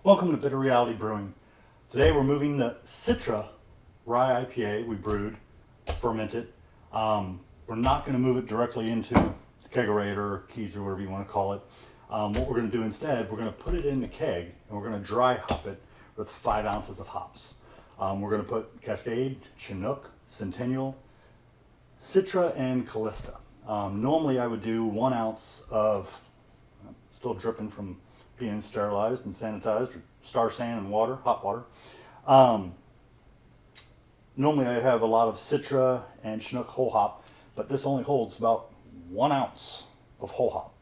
Welcome to Bitter Reality Brewing. Today we're moving the Citrus Rye IPA we brewed, fermented. We're not going to move it directly into the Kegerator or keys or whatever you want to call it. What we're going to do instead, we're going to put it in the keg and we're going to dry hop it with 5 ounces of hops. We're going to put Cascade, Chinook, Centennial, Citra, and Callista. Normally I would do 1 ounce of, still dripping from being sterilized and sanitized, with star sand and water, hot water. Normally I have a lot of Citra and Chinook whole hop, but this only holds about 1 ounce of whole hop.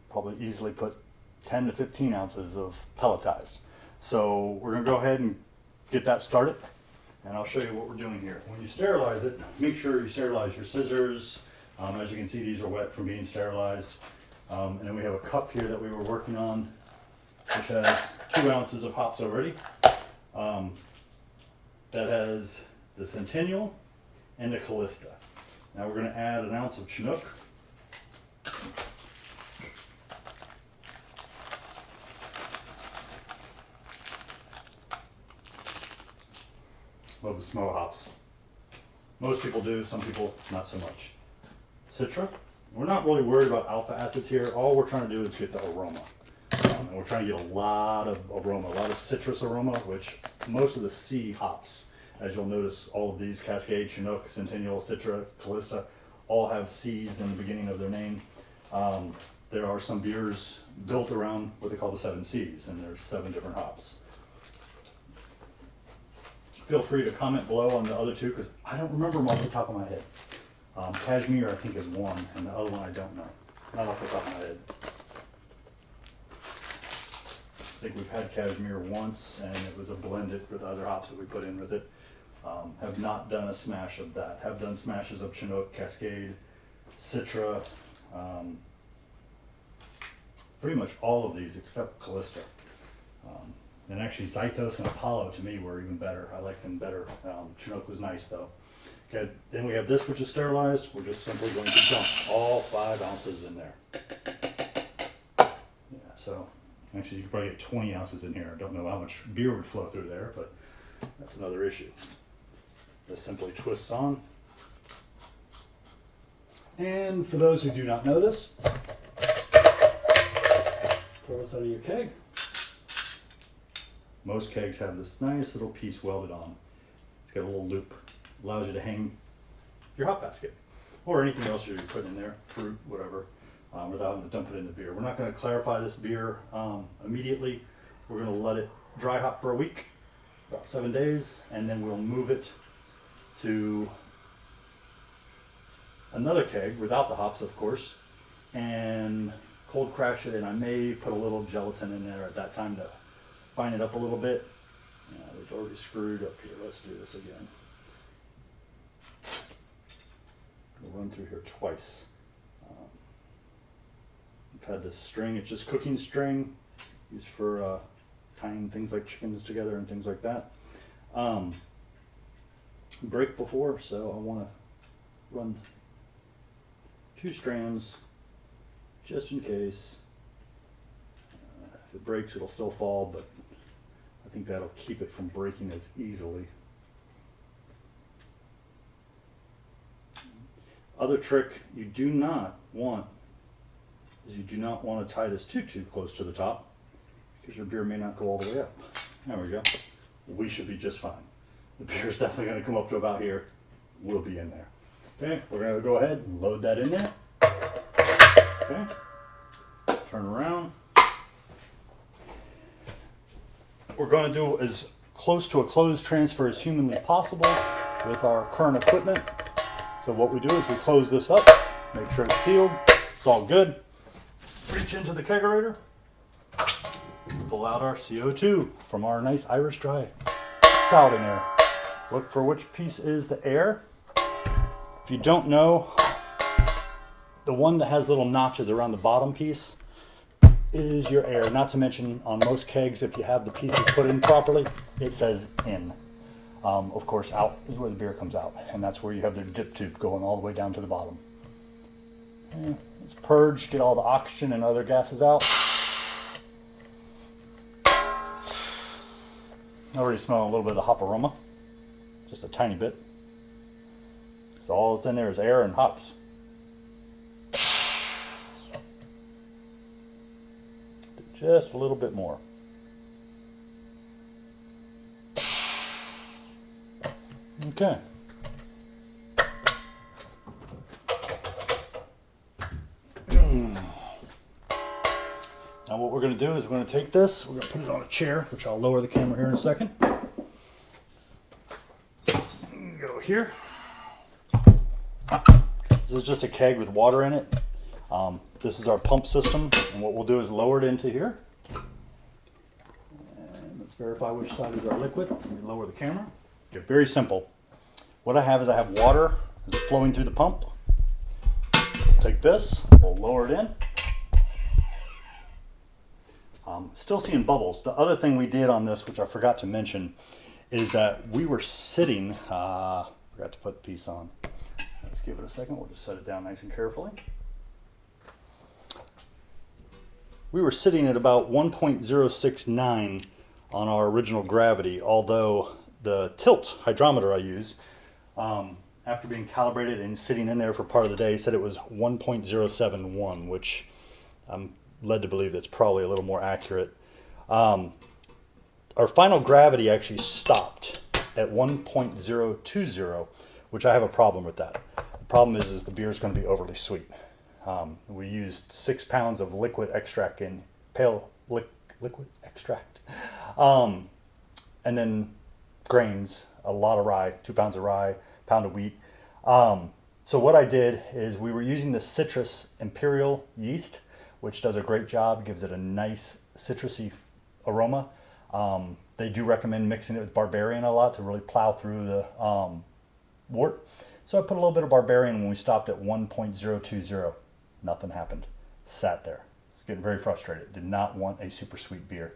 Probably easily put 10 to 15 ounces of pelletized. So we're going to go ahead and get that started, and I'll show you what we're doing here. When you sterilize it, make sure you sterilize your scissors. As you can see, these are wet from being sterilized. And then we have a cup here that we were working on, which has 2 ounces of hops already. That has the Centennial and the Callista. Now we're going to add 1 ounce of Chinook. Love the smell of hops. Most people do, some people not so much. Citra. We're not really worried about alpha acids here. All we're trying to do is get the aroma. And we're trying to get a lot of aroma, a lot of citrus aroma, which most of the C hops, as you'll notice, all of these, Cascade, Chinook, Centennial, Citra, Callista, all have C's in the beginning of their name. There are some beers built around what they call the 7 C's, and there's 7 different hops. Feel free to comment below on the other 2, because I don't remember them off the top of my head. Cashmere, I think, is 1, and the other one I don't know. Not off the top of my head. I think we've had Cashmere once, and it was a blended with other hops that we put in with it. Have not done a smash of that. Have done smashes of Chinook, Cascade, Citra, pretty much all of these except Callista. And actually Zythos and Apollo to me were even better. I like them better. Chinook was nice though. Okay, then we have this, which is sterilized. We're just simply going to dump all 5 ounces in there. Yeah, so actually you could probably get 20 ounces in here. I don't know how much beer would flow through there, but that's another issue. This simply twists on. And for those who do not know this, throw this out of your keg. Most kegs have this nice little piece welded on. It's got a little loop. Allows you to hang your hop basket or anything else you're putting in there, fruit, whatever, without having to dump it in the beer. We're not going to clarify this beer immediately. We're going to let it dry hop for a week, about 7 days, and then we'll move it to another keg without the hops, of course, and cold crash it. And I may put a little gelatin in there at that time to fine it up a little bit. We've already screwed up here. Let's do this again. We'll run through here twice. I've had this string, it's just cooking string, used for tying things like chickens together and things like that. Break before, so I want to run 2 strands just in case. If it breaks, it'll still fall, but I think that'll keep it from breaking as easily. Other trick you do not want is you do not want to tie this too close to the top, because your beer may not go all the way up. There we go. We should be just fine. The beer is definitely going to come up to about here. We'll be in there. Okay, we're going to go ahead and load that in there. Okay, turn around. We're going to do as close to a closed transfer as humanly possible with our current equipment. So what we do is we close this up, make sure it's sealed, it's all good. Reach into the kegerator, pull out our CO2 from our nice Irish dry spouting air. Look for which piece is the air. If you don't know, the one that has little notches around the bottom piece is your air. Not to mention, on most kegs, if you have the pieces put in properly, it says in. Of course, out is where the beer comes out, and that's where you have the dip tube going all the way down to the bottom. Okay, let's purge, get all the oxygen and other gases out. I already smell a little bit of the hop aroma, just a tiny bit. So all that's in there is air and hops. Just a little bit more. Okay. Now what we're going to do is we're going to take this, we're going to put it on a chair, which I'll lower the camera here in a second. Go here. This is just a keg with water in it. This is our pump system, and what we'll do is lower it into here. And let's verify which side is our liquid. Let me lower the camera. Okay, very simple. What I have is I have water that's flowing through the pump. Take this, we'll lower it in. Still seeing bubbles. The other thing we did on this, which I forgot to mention, is that we were sitting, forgot to put the piece on. Let's give it a second, we'll just set it down nice and carefully. We were sitting at about 1.069 on our original gravity, although the tilt hydrometer I use, after being calibrated and sitting in there for part of the day, said it was 1.071, which I'm led to believe that's probably a little more accurate. Our final gravity actually stopped at 1.020, which I have a problem with that. The problem is the beer is going to be overly sweet. We used 6 pounds of liquid extract in pale liquid extract, and then grains, a lot of rye, 2 pounds of rye, pound of wheat. So what I did is we were using the Citrus Imperial yeast, which does a great job, gives it a nice citrusy aroma. They do recommend mixing it with Barbarian a lot to really plow through the wort. So I put a little bit of Barbarian when we stopped at 1.020. Nothing happened. Sat there. I was getting very frustrated. Did not want a super sweet beer.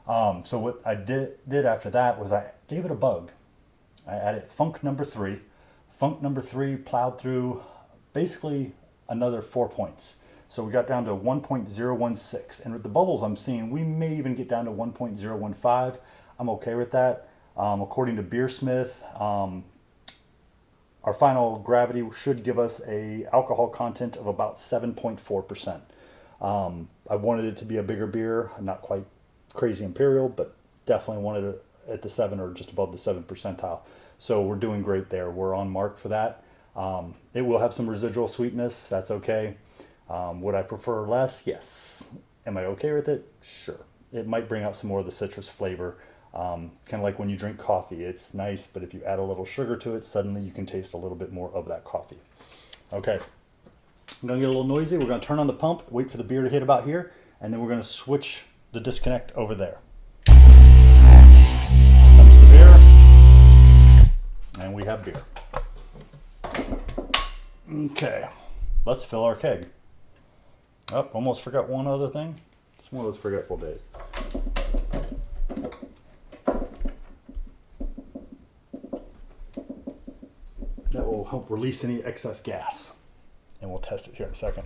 So what I did after that was I gave it a bug. I added Funk number 3. Funk number 3 plowed through basically another 4 points. So we got down to 1.016. And with the bubbles I'm seeing, we may even get down to 1.015. I'm okay with that. According to Beersmith, our final gravity should give us a alcohol content of about 7.4%. I wanted it to be a bigger beer, not quite crazy imperial, but definitely wanted it at the 7 or just above the 7 percentile. So we're doing great there. We're on mark for that. It will have some residual sweetness. That's okay. Would I prefer less? Yes. Am I okay with it? Sure. It might bring out some more of the citrus flavor. Kind of like when you drink coffee. It's nice, but if you add a little sugar to it, suddenly you can taste a little bit more of that coffee. Okay. I'm going to get a little noisy. We're going to turn on the pump, wait for the beer to hit about here, and then we're going to switch the disconnect over there. Comes the beer. And we have beer. Okay. Let's fill our keg. Oh, almost forgot one other thing. It's one of those forgetful days. That will help release any excess gas. And we'll test it here in a second.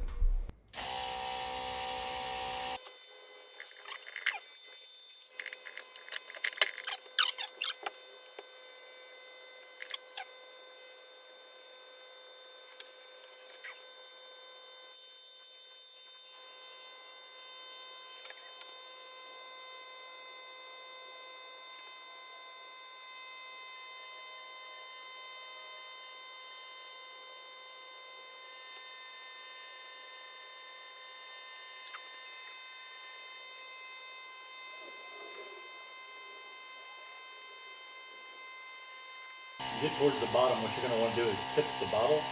Get towards the bottom, what you're going to want to do is tip the bottle.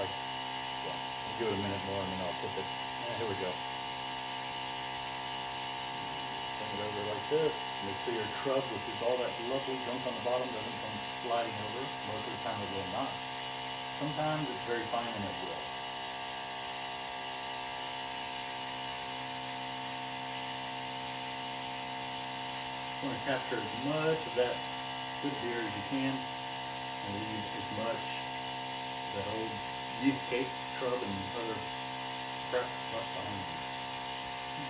Like, yeah, I'll give it a minute more and then I'll tip it. Here we go. Bring it over like this. Make sure your crud, which is all that lovely junk on the bottom, doesn't come sliding over. Most of the time it will not. Sometimes it's very fine and it will. You want to capture as much of that good beer as you can. And leave as much of that old yeast cake, shrub, and other crap left behind you.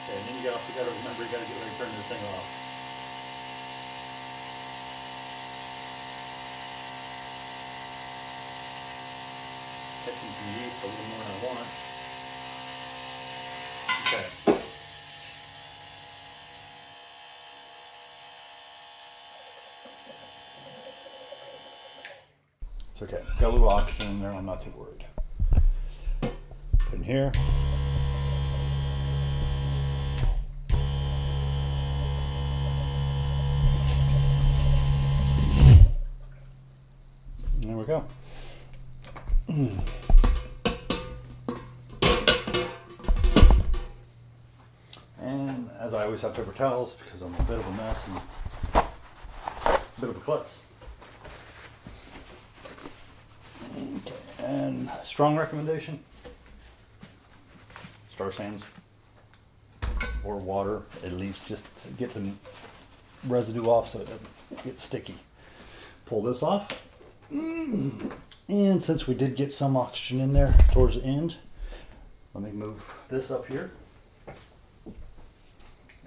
Okay, and then you got to remember, you got to get ready to turn this thing off. catching some yeast a little more than I want. Okay. It's okay. Got a little oxygen in there. I'm not too worried. Put in here. And there we go. And as I always have paper towels because I'm a bit of a mess and a bit of a klutz. Okay. And strong recommendation, star sands or water at least, just to get the residue off so it doesn't get sticky. Pull this off. And since we did get some oxygen in there towards the end, let me move this up here.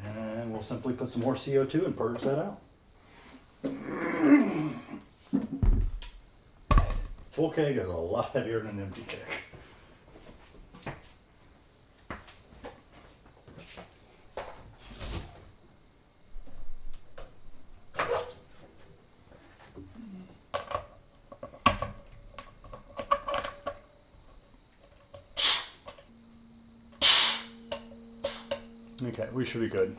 And we'll simply put some more CO2 and purge that out. Full keg is a lot heavier than an empty keg. Okay, we should be good.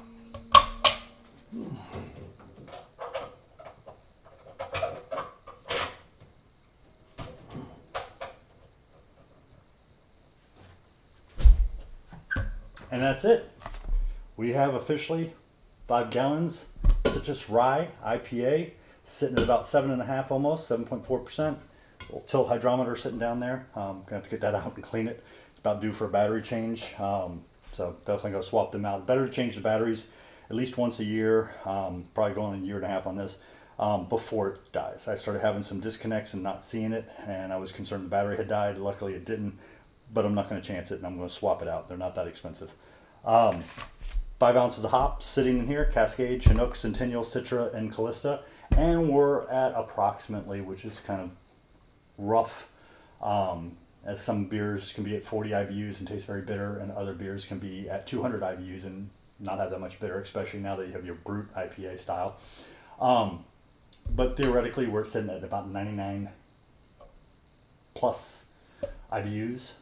And that's it. We have officially 5 gallons Citrus Rye IPA sitting at about 7.5 almost, 7.4%. Little tilt hydrometer sitting down there. Gonna have to get that out and clean it. It's about due for a battery change. So definitely go swap them out. Better to change the batteries at least once a year, probably going a year and a half on this, before it dies. I started having some disconnects and not seeing it, and I was concerned the battery had died. Luckily it didn't, but I'm not going to chance it, and I'm going to swap it out. They're not that expensive. 5 ounces of hops sitting in here: Cascade, Chinook, Centennial, Citra, and Callista. And we're at approximately, which is kind of rough, as some beers can be at 40 IBUs and taste very bitter, and other beers can be at 200 IBUs and not have that much bitter, especially now that you have your brewed IPA style. But theoretically, we're sitting at about 99 plus IBUs.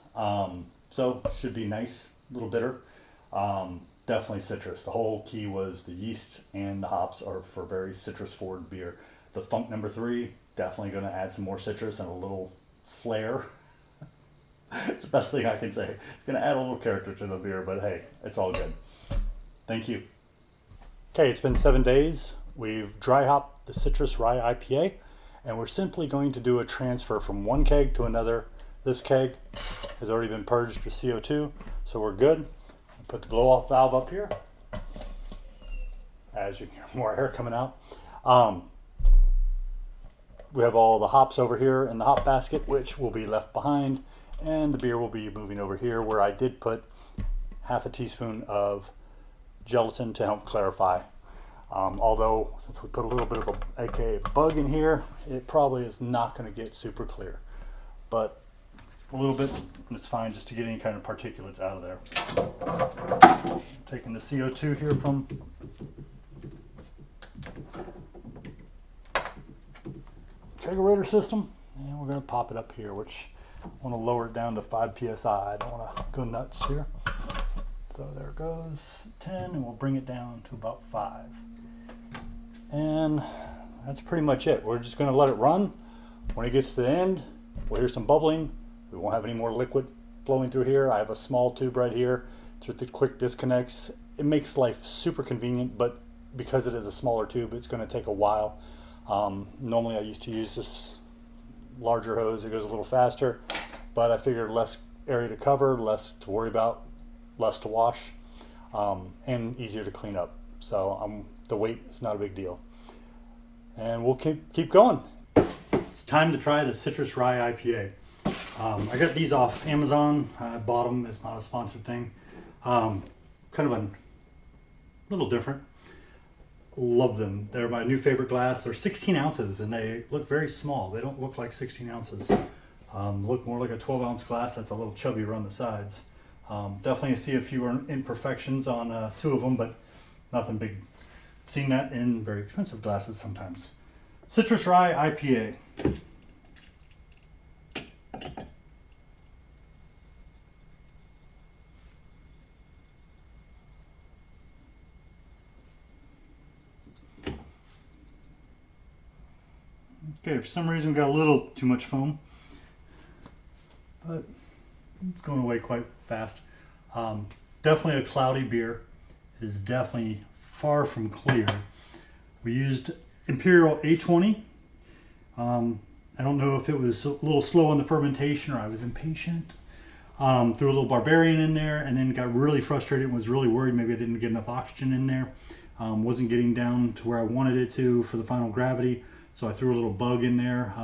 So should be nice, a little bitter. Definitely citrus. The whole key was the yeast and the hops are for very citrus forward beer. The Funk number 3, definitely going to add some more citrus and a little flair. It's the best thing I can say. It's going to add a little character to the beer, but hey, it's all good. Thank you. Okay, it's been 7 days. We've dry hopped the Citrus Rye IPA, and we're simply going to do a transfer from one keg to another. This keg has already been purged with CO2, so we're good. Put the blow off valve up here. As you can hear more air coming out. We have all the hops over here in the hop basket, which will be left behind, and the beer will be moving over here, where I did put half a teaspoon of gelatin to help clarify. Although since we put a little bit of a aka bug in here, it probably is not going to get super clear, but a little bit, and it's fine just to get any kind of particulates out of there. Taking the CO2 here from Kegerator system, and we're going to pop it up here, which I want to lower it down to 5 psi. I don't want to go nuts here. So there it goes, 10, and we'll bring it down to about 5. And that's pretty much it. We're just going to let it run. When it gets to the end, we'll hear some bubbling. We won't have any more liquid flowing through here. I have a small tube right here with the quick disconnects. It makes life super convenient, but because it is a smaller tube, it's going to take a while. Normally I used to use this larger hose. It goes a little faster, but I figured less area to cover, less to worry about, less to wash, and easier to clean up. So the weight is not a big deal. And we'll keep going. It's time to try the Citrus Rye IPA. I got these off Amazon. I bought them. It's not a sponsored thing. Kind of a little different. Love them. They're my new favorite glass. They're 16 ounces and they look very small. They don't look like 16 ounces. Look more like a 12-ounce glass that's a little chubby around the sides. Definitely see a few imperfections on 2 of them, but nothing big. Seen that in very expensive glasses sometimes. Citrus Rye IPA. Okay, for some reason we got a little too much foam, but it's going away quite fast. Definitely a cloudy beer. It is definitely far from clear. We used Imperial A20. I don't know if it was a little slow on the fermentation or I was impatient. Threw a little Barbarian in there and then got really frustrated and was really worried maybe I didn't get enough oxygen in there. Wasn't getting down to where I wanted it to for the final gravity. So I threw a little bug in there,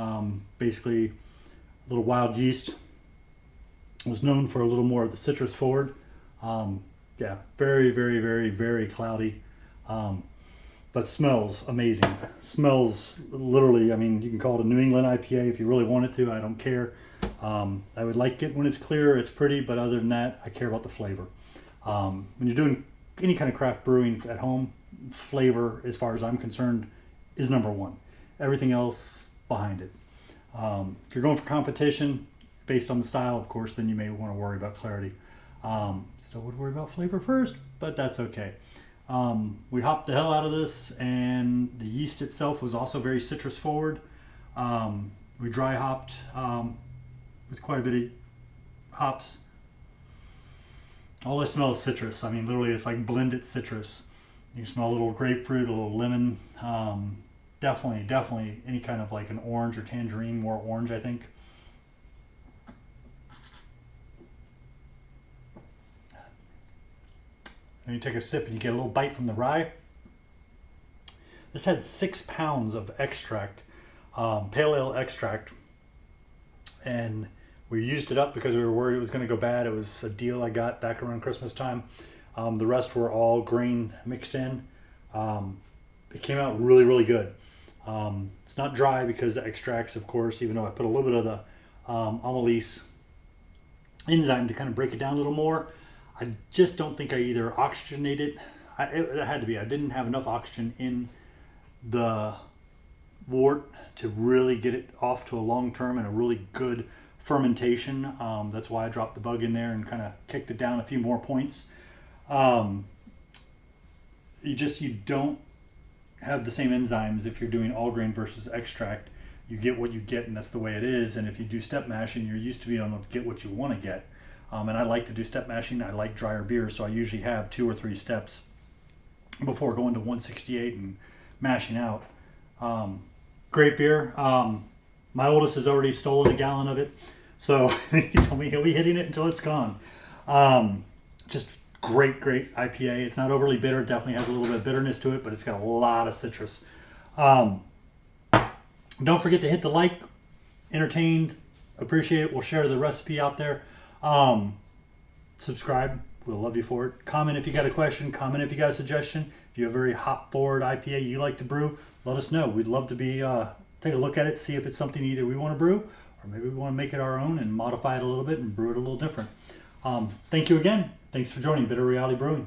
basically a little wild yeast. It was known for a little more of the citrus forward. Yeah, very, very, very, very cloudy. But smells amazing. Smells literally, I mean, you can call it a New England IPA if you really wanted to. I don't care. I would like it when it's clear, it's pretty, but other than that, I care about the flavor. When you're doing any kind of craft brewing at home, flavor, as far as I'm concerned, is number one. Everything else behind it. If you're going for competition, based on the style, of course, then you may want to worry about clarity. Still would worry about flavor first, but that's okay. We hopped the hell out of this, and the yeast itself was also very citrus forward. We dry hopped with quite a bit of hops. All I smell is citrus. I mean, literally, it's like blended citrus. You smell a little grapefruit, a little lemon. Definitely any kind of like an orange or tangerine, more orange, I think. And you take a sip and you get a little bite from the rye. This had 6 pounds of extract, pale ale extract, and we used it up because we were worried it was going to go bad. It was a deal I got back around Christmas time. The rest were all grain mixed in. It came out really, really good. It's not dry because the extracts, of course, even though I put a little bit of the amylase enzyme to kind of break it down a little more. I just don't think I either oxygenated. It had to be. I didn't have enough oxygen in the wort to really get it off to a long term and a really good fermentation. That's why I dropped the bug in there and kind of kicked it down a few more points. You don't have the same enzymes if you're doing all grain versus extract. You get what you get, and that's the way it is. And if you do step mashing, you're used to being able to get what you want to get. And I like to do step mashing. I like drier beers, so I usually have 2 or 3 steps before going to 168 and mashing out. Great beer. My oldest has already stolen a gallon of it, so he told me he'll be hitting it until it's gone. Just great IPA. It's not overly bitter. It definitely has a little bit of bitterness to it, but it's got a lot of citrus. Don't forget to hit the like. Entertained, appreciate it. We'll share the recipe out there. Subscribe. We'll love you for it. Comment if you got a question. Comment if you got a suggestion. If you have a very hop forward IPA you like to brew, let us know. We'd love to be take a look at it, see if it's something either we want to brew or maybe we want to make it our own and modify it a little bit and brew it a little different. Thank you again. Thanks for joining Bitter Reality Brewing.